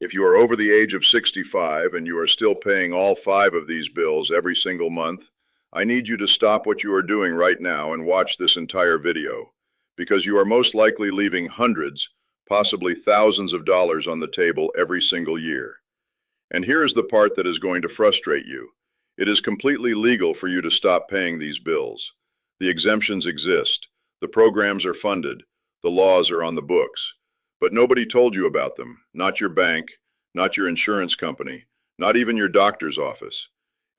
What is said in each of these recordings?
If you are over the age of 65 and you are still paying all 5 of these bills every single month, I need you to stop what you are doing right now and watch this entire video, because you are most likely leaving hundreds, possibly thousands of dollars on the table every single year. And here is the part that is going to frustrate you. It is completely legal for you to stop paying these bills. The exemptions exist. The programs are funded. The laws are on the books. But nobody told you about them. Not your bank, not your insurance company, not even your doctor's office.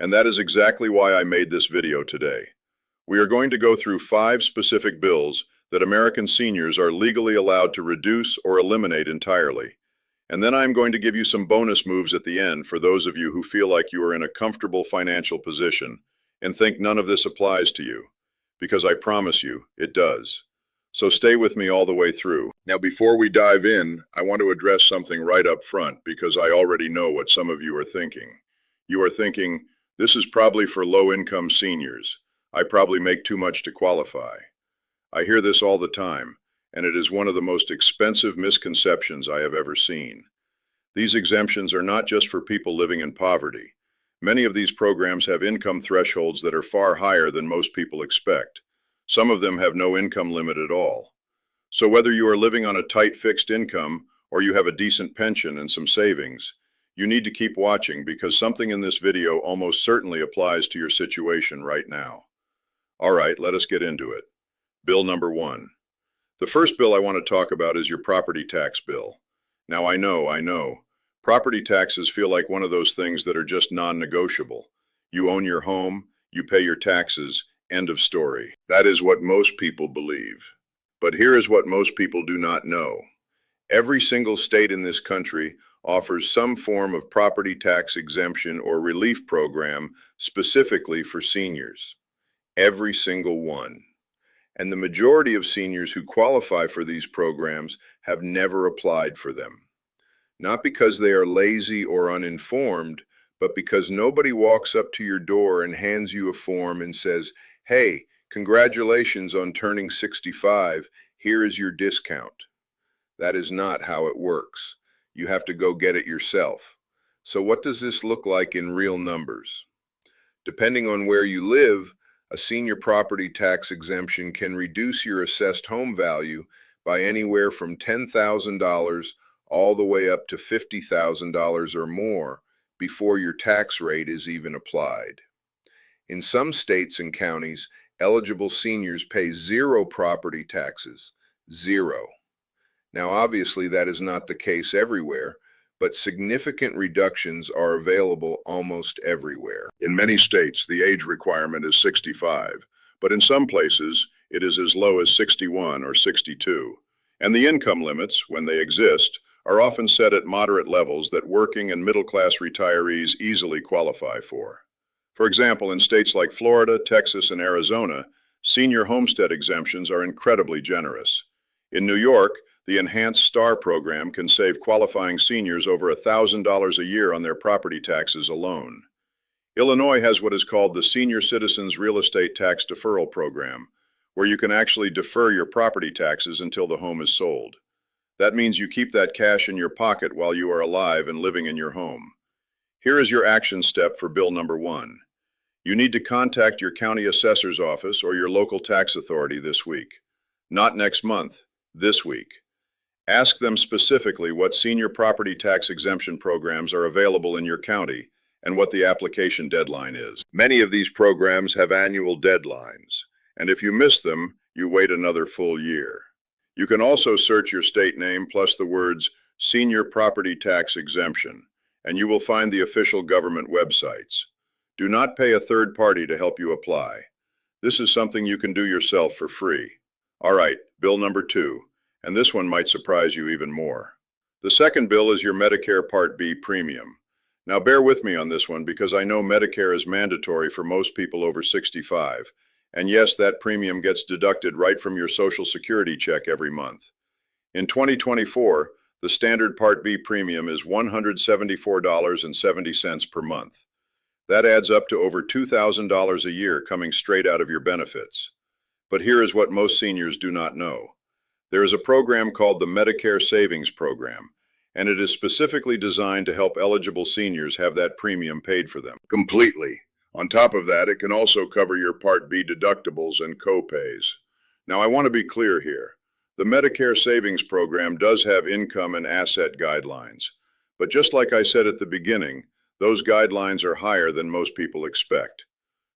And that is exactly why I made this video today. We are going to go through 5 specific bills that American seniors are legally allowed to reduce or eliminate entirely. And then I'm going to give you some bonus moves at the end for those of you who feel like you are in a comfortable financial position and think none of this applies to you, because I promise you, it does. So stay with me all the way through. Now, before we dive in, I want to address something right up front because I already know what some of you are thinking. You are thinking, this is probably for low-income seniors. I probably make too much to qualify. I hear this all the time, and it is one of the most expensive misconceptions I have ever seen. These exemptions are not just for people living in poverty. Many of these programs have income thresholds that are far higher than most people expect. Some of them have no income limit at all. So whether you are living on a tight fixed income or you have a decent pension and some savings, you need to keep watching because something in this video almost certainly applies to your situation right now. All right, let us get into it. Bill number 1. The first bill I want to talk about is your property tax bill. Now I know, property taxes feel like one of those things that are just non-negotiable. You own your home, you pay your taxes, end of story. That is what most people believe. But here is what most people do not know. Every single state in this country offers some form of property tax exemption or relief program specifically for seniors. Every single one. And the majority of seniors who qualify for these programs have never applied for them. Not because they are lazy or uninformed, but because nobody walks up to your door and hands you a form and says, "Hey, congratulations on turning 65, here is your discount." That is not how it works. You have to go get it yourself. So what does this look like in real numbers? Depending on where you live, a senior property tax exemption can reduce your assessed home value by anywhere from $10,000 all the way up to $50,000 or more before your tax rate is even applied. In some states and counties, eligible seniors pay 0 property taxes. 0. Now, obviously, that is not the case everywhere, but significant reductions are available almost everywhere. In many states, the age requirement is 65, but in some places, it is as low as 61 or 62. And the income limits, when they exist, are often set at moderate levels that working and middle-class retirees easily qualify for. For example, in states like Florida, Texas, and Arizona, senior homestead exemptions are incredibly generous. In New York, the Enhanced STAR program can save qualifying seniors over $1,000 a year on their property taxes alone. Illinois has what is called the Senior Citizens Real Estate Tax Deferral Program, where you can actually defer your property taxes until the home is sold. That means you keep that cash in your pocket while you are alive and living in your home. Here is your action step for Bill number 1. You need to contact your county assessor's office or your local tax authority this week. Not next month, this week. Ask them specifically what senior property tax exemption programs are available in your county and what the application deadline is. Many of these programs have annual deadlines, and if you miss them, you wait another full year. You can also search your state name plus the words Senior Property Tax Exemption, and you will find the official government websites. Do not pay a third party to help you apply. This is something you can do yourself for free. All right, Bill number 2. And this one might surprise you even more. The second bill is your Medicare Part B premium. Now bear with me on this one because I know Medicare is mandatory for most people over 65. And yes, that premium gets deducted right from your Social Security check every month. In 2024, the standard Part B premium is $174.70 per month. That adds up to over $2,000 a year coming straight out of your benefits. But here is what most seniors do not know. There is a program called the Medicare Savings Program, and it is specifically designed to help eligible seniors have that premium paid for them completely. On top of that, it can also cover your Part B deductibles and co-pays. Now, I want to be clear here. The Medicare Savings Program does have income and asset guidelines, but just like I said at the beginning, those guidelines are higher than most people expect.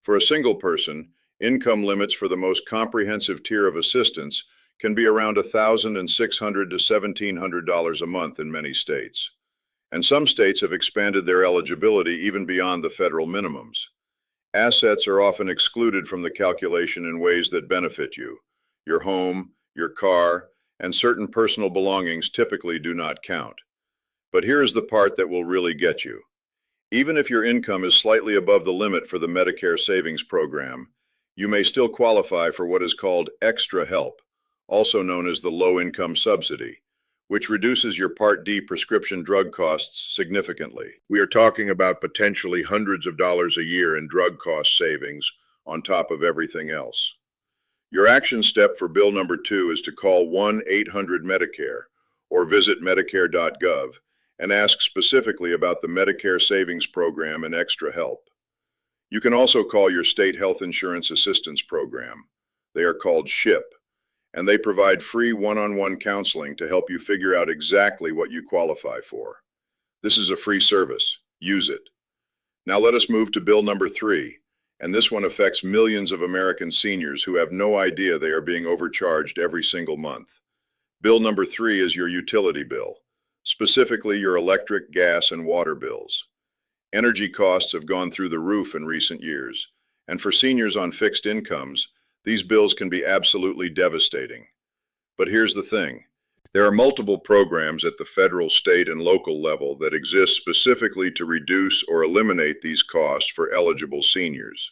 For a single person, income limits for the most comprehensive tier of assistance can be around $1,600 to $1,700 a month in many states. And some states have expanded their eligibility even beyond the federal minimums. Assets are often excluded from the calculation in ways that benefit you. Your home, your car, and certain personal belongings typically do not count. But here is the part that will really get you. Even if your income is slightly above the limit for the Medicare Savings Program, you may still qualify for what is called extra help, also known as the low-income subsidy, which reduces your Part D prescription drug costs significantly. We are talking about potentially hundreds of dollars a year in drug cost savings on top of everything else. Your action step for bill number 2 is to call 1-800-MEDICARE or visit medicare.gov and ask specifically about the Medicare Savings Program and extra help. You can also call your state health insurance assistance program. They are called SHIP, and they provide free one-on-one counseling to help you figure out exactly what you qualify for. This is a free service. Use it. Now let us move to bill number 3, and this one affects millions of American seniors who have no idea they are being overcharged every single month. Bill number 3 is your utility bill, specifically your electric, gas, and water bills. Energy costs have gone through the roof in recent years, and for seniors on fixed incomes, these bills can be absolutely devastating. But here's the thing. There are multiple programs at the federal, state, and local level that exist specifically to reduce or eliminate these costs for eligible seniors.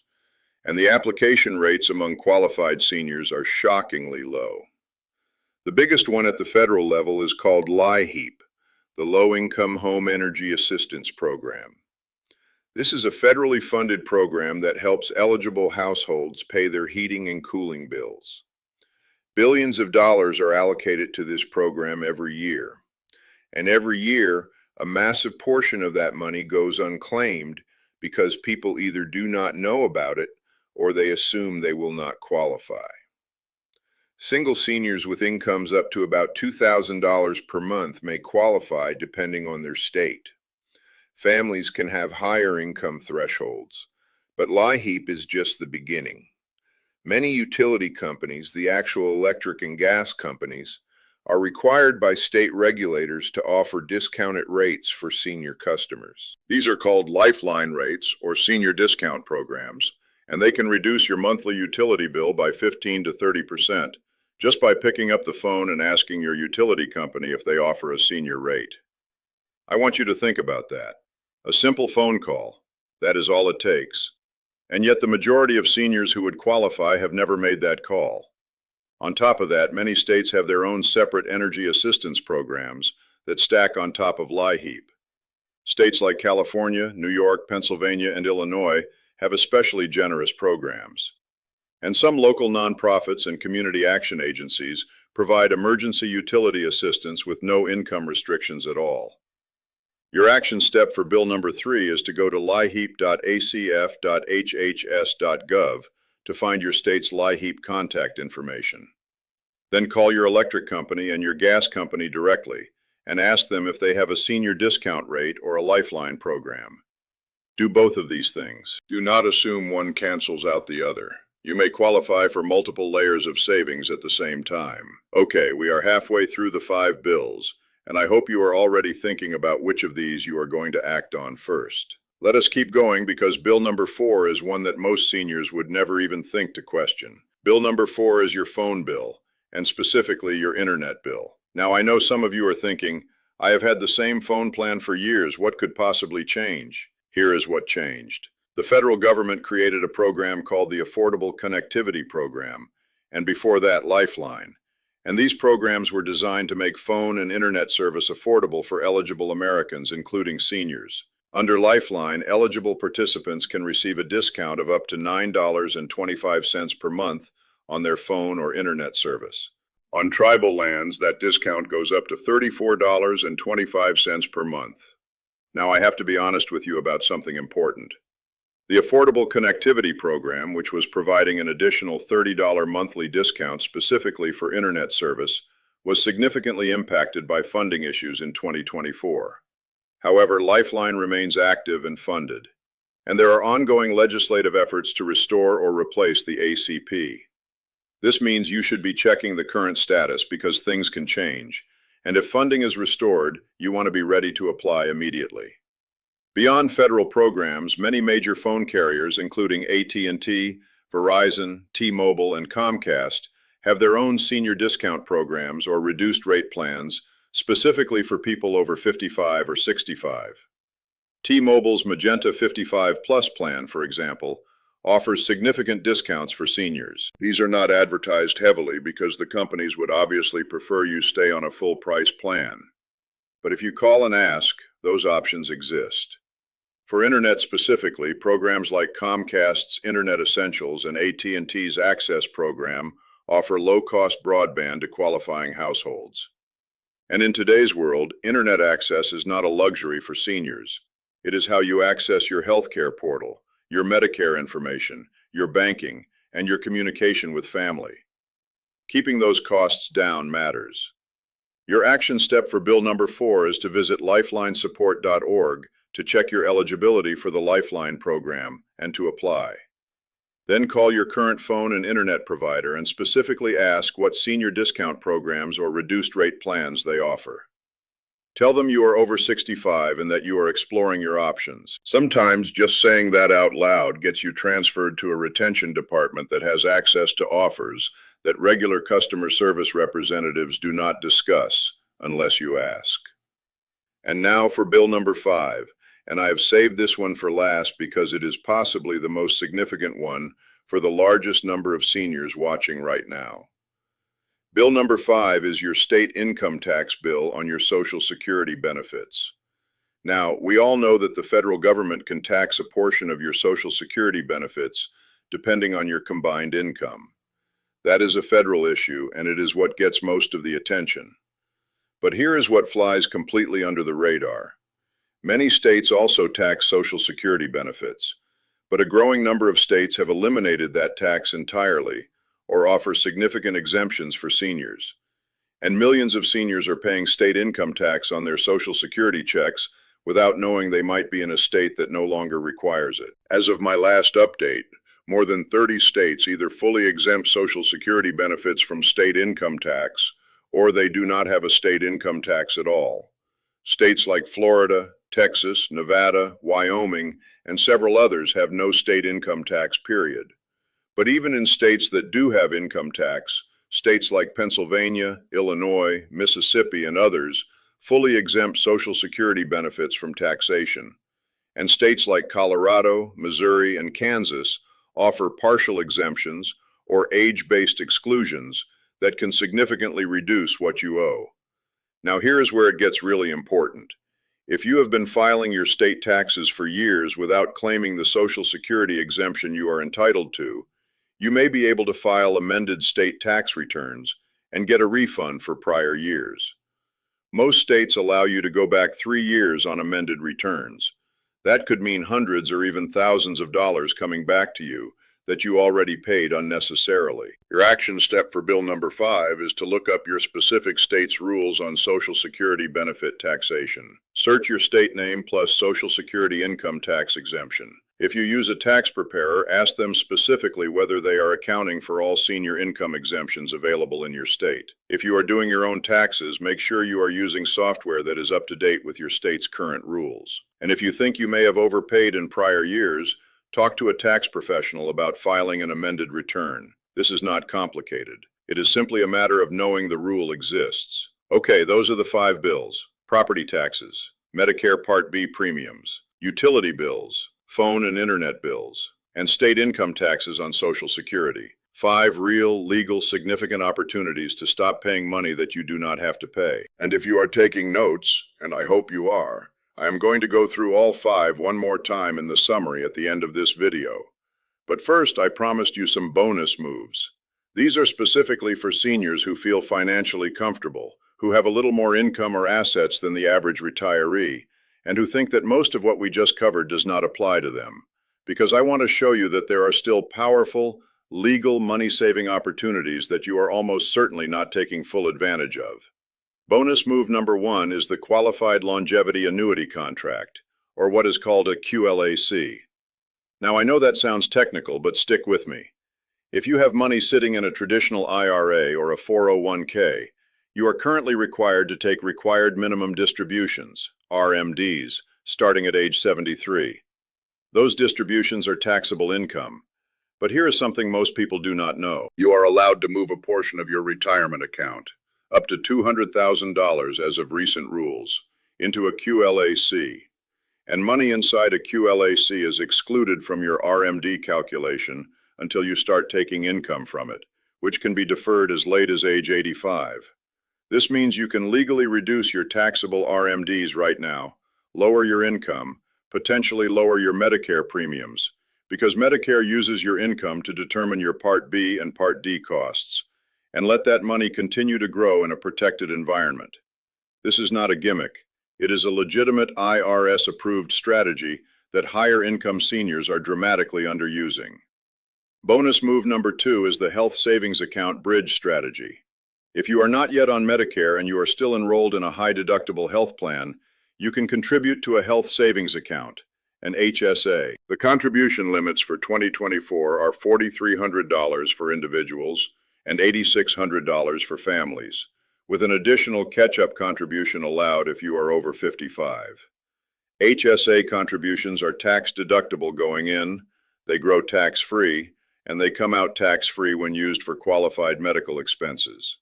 And the application rates among qualified seniors are shockingly low. The biggest one at the federal level is called LIHEAP, the Low-Income Home Energy Assistance Program. This is a federally funded program that helps eligible households pay their heating and cooling bills. Billions of dollars are allocated to this program every year. And every year, a massive portion of that money goes unclaimed because people either do not know about it or they assume they will not qualify. Single seniors with incomes up to about $2,000 per month may qualify depending on their state. Families can have higher income thresholds, but LIHEAP is just the beginning. Many utility companies, the actual electric and gas companies, are required by state regulators to offer discounted rates for senior customers. These are called lifeline rates or senior discount programs, and they can reduce your monthly utility bill by 15 to 30% just by picking up the phone and asking your utility company if they offer a senior rate. I want you to think about that. A simple phone call, that is all it takes. And yet the majority of seniors who would qualify have never made that call. On top of that, many states have their own separate energy assistance programs that stack on top of LIHEAP. States like California, New York, Pennsylvania, and Illinois have especially generous programs. And some local nonprofits and community action agencies provide emergency utility assistance with no income restrictions at all. Your action step for bill number 3 is to go to liheap.acf.hhs.gov to find your state's LIHEAP contact information. Then call your electric company and your gas company directly and ask them if they have a senior discount rate or a lifeline program. Do both of these things. Do not assume one cancels out the other. You may qualify for multiple layers of savings at the same time. Okay, we are halfway through the 5 bills, and I hope you are already thinking about which of these you are going to act on first. Let us keep going because bill number 4 is one that most seniors would never even think to question. Bill number 4 is your phone bill, and specifically your internet bill. Now I know some of you are thinking, I have had the same phone plan for years, what could possibly change? Here is what changed. The federal government created a program called the Affordable Connectivity Program, and before that, Lifeline. And these programs were designed to make phone and internet service affordable for eligible Americans, including seniors. Under Lifeline, eligible participants can receive a discount of up to $9.25 per month on their phone or internet service. On tribal lands, that discount goes up to $34.25 per month. Now, I have to be honest with you about something important. The Affordable Connectivity Program, which was providing an additional $30 monthly discount specifically for internet service, was significantly impacted by funding issues in 2024. However, Lifeline remains active and funded, and there are ongoing legislative efforts to restore or replace the ACP. This means you should be checking the current status because things can change, and if funding is restored, you want to be ready to apply immediately. Beyond federal programs, many major phone carriers, including AT&T, Verizon, T-Mobile, and Comcast, have their own senior discount programs or reduced rate plans specifically for people over 55 or 65. T-Mobile's Magenta 55 Plus plan, for example, offers significant discounts for seniors. These are not advertised heavily because the companies would obviously prefer you stay on a full-price plan. But if you call and ask, those options exist. For internet specifically, programs like Comcast's Internet Essentials and AT&T's Access program offer low-cost broadband to qualifying households. And in today's world, internet access is not a luxury for seniors. It is how you access your healthcare portal, your Medicare information, your banking, and your communication with family. Keeping those costs down matters. Your action step for Bill number 4 is to visit lifelinesupport.org to check your eligibility for the Lifeline program and to apply. Then call your current phone and internet provider and specifically ask what senior discount programs or reduced rate plans they offer. Tell them you are over 65 and that you are exploring your options. Sometimes just saying that out loud gets you transferred to a retention department that has access to offers that regular customer service representatives do not discuss unless you ask. And now for Bill number 5. And I have saved this one for last because it is possibly the most significant one for the largest number of seniors watching right now. Bill number 5 is your state income tax bill on your Social Security benefits. Now, we all know that the federal government can tax a portion of your Social Security benefits depending on your combined income. That is a federal issue, and it is what gets most of the attention. But here is what flies completely under the radar. Many states also tax Social Security benefits, but a growing number of states have eliminated that tax entirely or offer significant exemptions for seniors. And millions of seniors are paying state income tax on their Social Security checks without knowing they might be in a state that no longer requires it. As of my last update, more than 30 states either fully exempt Social Security benefits from state income tax or they do not have a state income tax at all. States like Florida, Texas, Nevada, Wyoming, and several others have no state income tax, period. But even in states that do have income tax, states like Pennsylvania, Illinois, Mississippi, and others fully exempt Social Security benefits from taxation. And states like Colorado, Missouri, and Kansas offer partial exemptions or age-based exclusions that can significantly reduce what you owe. Now here is where it gets really important. If you have been filing your state taxes for years without claiming the Social Security exemption you are entitled to, you may be able to file amended state tax returns and get a refund for prior years. Most states allow you to go back 3 years on amended returns. That could mean hundreds or even thousands of dollars coming back to you that you already paid unnecessarily. Your action step for Bill number 5 is to look up your specific state's rules on Social Security benefit taxation. Search your state name plus Social Security income tax exemption. If you use a tax preparer, ask them specifically whether they are accounting for all senior income exemptions available in your state. If you are doing your own taxes, make sure you are using software that is up to date with your state's current rules. And if you think you may have overpaid in prior years, talk to a tax professional about filing an amended return. This is not complicated. It is simply a matter of knowing the rule exists. Okay, those are the 5 bills. Property taxes, Medicare Part B premiums, utility bills, phone and internet bills, and state income taxes on Social Security. 5 real, legal, significant opportunities to stop paying money that you do not have to pay. And if you are taking notes, and I hope you are, I am going to go through all 5 one more time in the summary at the end of this video. But first, I promised you some bonus moves. These are specifically for seniors who feel financially comfortable, who have a little more income or assets than the average retiree, and who think that most of what we just covered does not apply to them. Because I want to show you that there are still powerful, legal money-saving opportunities that you are almost certainly not taking full advantage of. Bonus move number one is the Qualified Longevity Annuity Contract, or what is called a QLAC. Now I know that sounds technical, but stick with me. If you have money sitting in a traditional IRA or a 401k, you are currently required to take required minimum distributions, RMDs, starting at age 73. Those distributions are taxable income. But here is something most people do not know. You are allowed to move a portion of your retirement account, up to $200,000 as of recent rules, into a QLAC. And money inside a QLAC is excluded from your RMD calculation until you start taking income from it, which can be deferred as late as age 85. This means you can legally reduce your taxable RMDs right now, lower your income, potentially lower your Medicare premiums, because Medicare uses your income to determine your Part B and Part D costs, and let that money continue to grow in a protected environment. This is not a gimmick. It is a legitimate IRS-approved strategy that higher income seniors are dramatically underusing. Bonus move number two is the Health Savings Account Bridge strategy. If you are not yet on Medicare and you are still enrolled in a high-deductible health plan, you can contribute to a health savings account, an HSA. The contribution limits for 2024 are $4,300 for individuals and $8,600 for families, with an additional catch-up contribution allowed if you are over 55. HSA contributions are tax-deductible going in, they grow tax-free, and they come out tax-free when used for qualified medical expenses.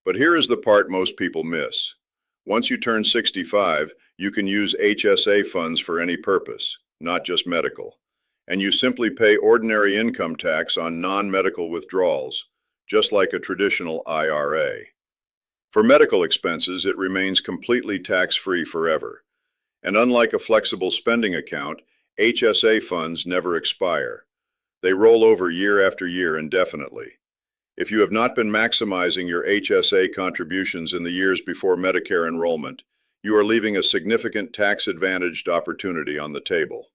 But here is the part most people miss. Once you turn 65, you can use HSA funds for any purpose, not just medical. And you simply pay ordinary income tax on non-medical withdrawals, just like a traditional IRA. For medical expenses, it remains completely tax-free forever. And unlike a flexible spending account, HSA funds never expire. They roll over year after year indefinitely. If you have not been maximizing your HSA contributions in the years before Medicare enrollment, you are leaving a significant tax-advantaged opportunity on the table.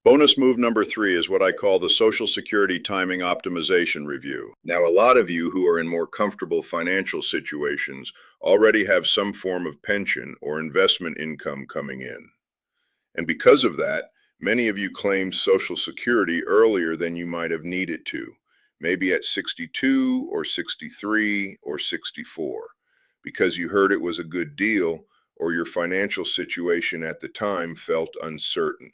Bonus move number three is what I call the Social Security Timing Optimization Review. Now, a lot of you who are in more comfortable financial situations already have some form of pension or investment income coming in. And because of that, many of you claimed Social Security earlier than you might have needed to, maybe at 62 or 63 or 64, because you heard it was a good deal or your financial situation at the time felt uncertain.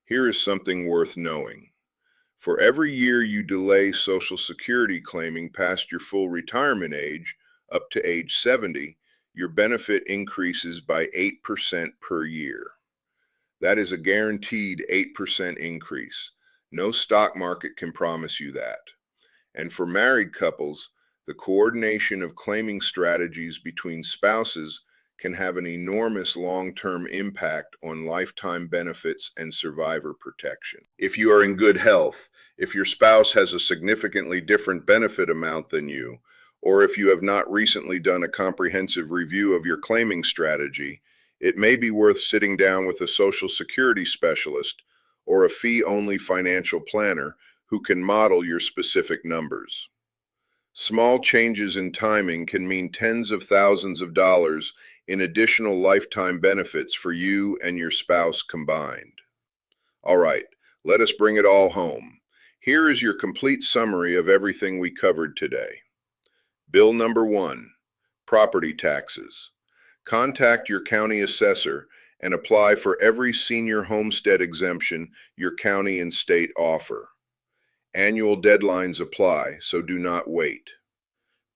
Here is something worth knowing. For every year you delay Social Security claiming past your full retirement age, up to age 70, your benefit increases by 8% per year. That is a guaranteed 8% increase. No stock market can promise you that. And for married couples, the coordination of claiming strategies between spouses can have an enormous long-term impact on lifetime benefits and survivor protection. If you are in good health, if your spouse has a significantly different benefit amount than you, or if you have not recently done a comprehensive review of your claiming strategy, it may be worth sitting down with a Social Security specialist or a fee-only financial planner who can model your specific numbers. Small changes in timing can mean tens of thousands of dollars in additional lifetime benefits for you and your spouse combined. All right, let us bring it all home. Here is your complete summary of everything we covered today. Bill number 1, property taxes. Contact your county assessor and apply for every senior homestead exemption your county and state offer. Annual deadlines apply, so do not wait.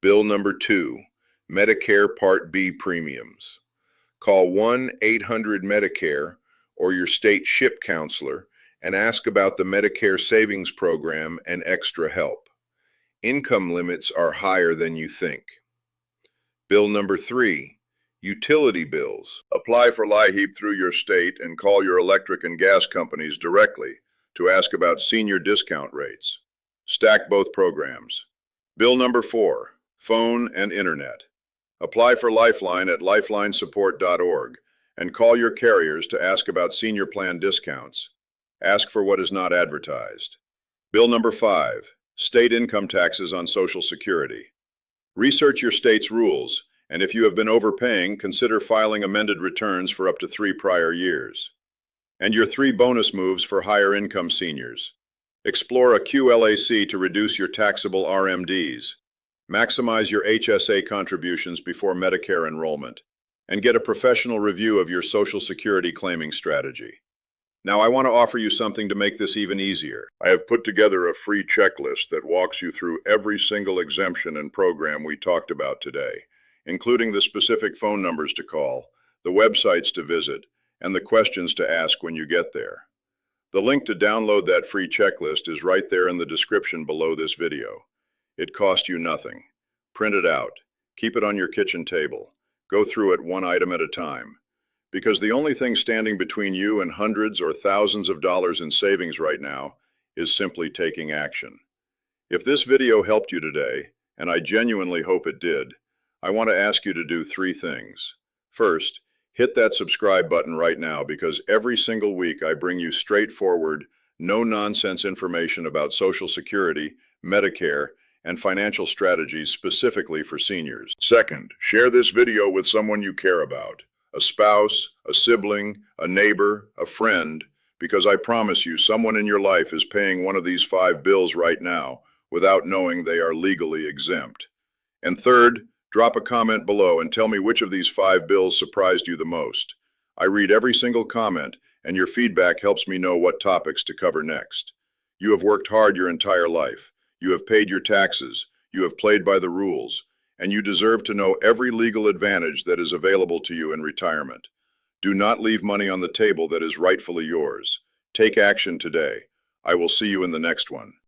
Bill number 2, Medicare Part B premiums. Call 1-800-MEDICARE or your state SHIP counselor and ask about the Medicare Savings Program and extra help. Income limits are higher than you think. Bill number 3, utility bills. Apply for LIHEAP through your state and call your electric and gas companies directly to ask about senior discount rates. Stack both programs. Bill number 4, phone and internet. Apply for Lifeline at lifelinesupport.org and call your carriers to ask about senior plan discounts. Ask for what is not advertised. Bill number 5, state income taxes on Social Security. Research your state's rules, and if you have been overpaying, consider filing amended returns for up to 3 prior years. And your 3 bonus moves for higher income seniors. Explore a QLAC to reduce your taxable RMDs. Maximize your HSA contributions before Medicare enrollment. And get a professional review of your Social Security claiming strategy. Now, I want to offer you something to make this even easier. I have put together a free checklist that walks you through every single exemption and program we talked about today, including the specific phone numbers to call, the websites to visit, and the questions to ask when you get there. The link to download that free checklist is right there in the description below this video. It costs you nothing. Print it out. Keep it on your kitchen table. Go through it one item at a time. Because the only thing standing between you and hundreds or thousands of dollars in savings right now is simply taking action. If this video helped you today, and I genuinely hope it did, I want to ask you to do 3 things. First, hit that subscribe button right now because every single week I bring you straightforward, no-nonsense information about Social Security, Medicare, and financial strategies specifically for seniors. Second, share this video with someone you care about, a spouse, a sibling, a neighbor, a friend, because I promise you someone in your life is paying one of these 5 bills right now without knowing they are legally exempt. And third, drop a comment below and tell me which of these 5 bills surprised you the most. I read every single comment, and your feedback helps me know what topics to cover next. You have worked hard your entire life. You have paid your taxes. You have played by the rules. And you deserve to know every legal advantage that is available to you in retirement. Do not leave money on the table that is rightfully yours. Take action today. I will see you in the next one.